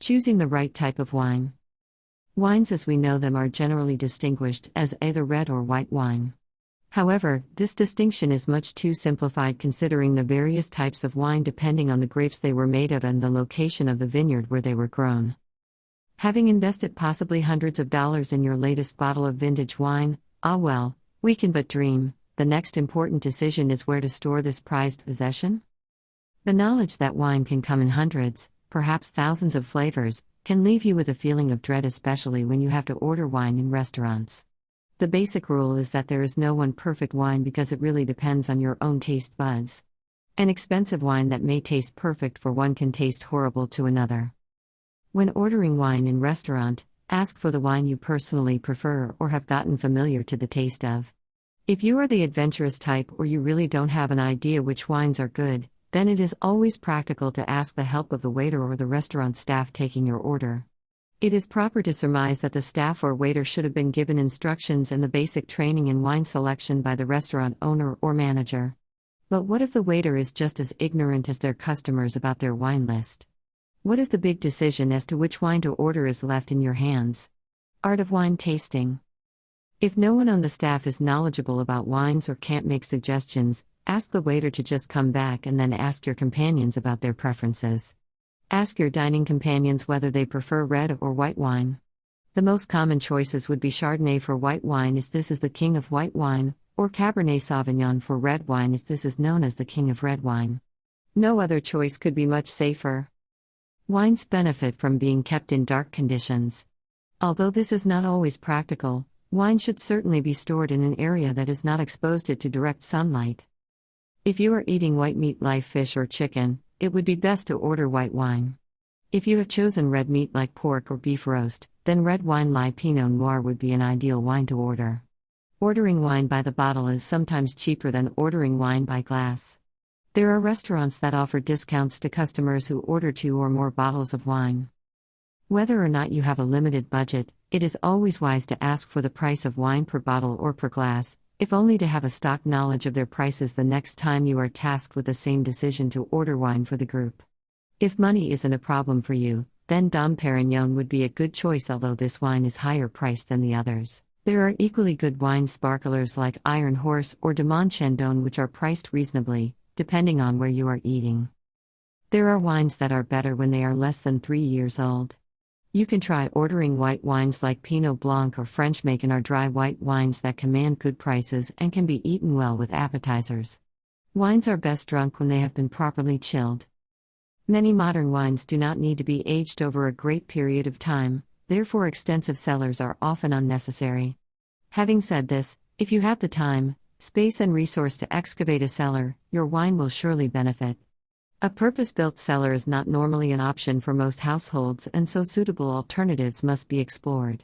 Choosing the right type of wine. Wines as we know them are generally distinguished as either red or white wine. However, this distinction is much too simplified considering the various types of wine depending on the grapes they were made of and the location of the vineyard where they were grown. Having invested possibly hundreds of dollars in your latest bottle of vintage wine, we can but dream. The next important decision is where to store this prized possession. The knowledge that wine can come in hundreds, perhaps thousands of flavors, can leave you with a feeling of dread, especially when you have to order wine in restaurants. The basic rule is that there is no one perfect wine because it really depends on your own taste buds. An expensive wine that may taste perfect for one can taste horrible to another. When ordering wine in restaurant, ask for the wine you personally prefer or have gotten familiar to the taste of. If you are the adventurous type or you really don't have an idea which wines are good, then it is always practical to ask the help of the waiter or the restaurant staff taking your order. It is proper to surmise that the staff or waiter should have been given instructions and the basic training in wine selection by the restaurant owner or manager. But what if the waiter is just as ignorant as their customers about their wine list? What if the big decision as to which wine to order is left in your hands? Art of wine tasting. If no one on the staff is knowledgeable about wines or can't make suggestions, ask the waiter to just come back and then ask your companions about their preferences. Ask your dining companions whether they prefer red or white wine. The most common choices would be Chardonnay for white wine as this is the king of white wine, or Cabernet Sauvignon for red wine as this is known as the king of red wine. No other choice could be much safer. Wines benefit from being kept in dark conditions. Although this is not always practical, wine should certainly be stored in an area that is not exposed to direct sunlight. If you are eating white meat like fish or chicken, it would be best to order white wine. If you have chosen red meat like pork or beef roast, then red wine like Pinot Noir would be an ideal wine to order. Ordering wine by the bottle is sometimes cheaper than ordering wine by glass. There are restaurants that offer discounts to customers who order 2 or more bottles of wine. Whether or not you have a limited budget, it is always wise to ask for the price of wine per bottle or per glass, if only to have a stock knowledge of their prices the next time you are tasked with the same decision to order wine for the group. If money isn't a problem for you, then Dom Perignon would be a good choice, although this wine is higher priced than the others. There are equally good wine sparklers like Iron Horse or de Monchandon which are priced reasonably, depending on where you are eating. There are wines that are better when they are less than 3 years old. You can try ordering white wines like Pinot Blanc or French Macon are dry white wines that command good prices and can be eaten well with appetizers. Wines are best drunk when they have been properly chilled. Many modern wines do not need to be aged over a great period of time, therefore extensive cellars are often unnecessary. Having said this, if you have the time, space and resource to excavate a cellar, your wine will surely benefit. A purpose-built cellar is not normally an option for most households, and so suitable alternatives must be explored.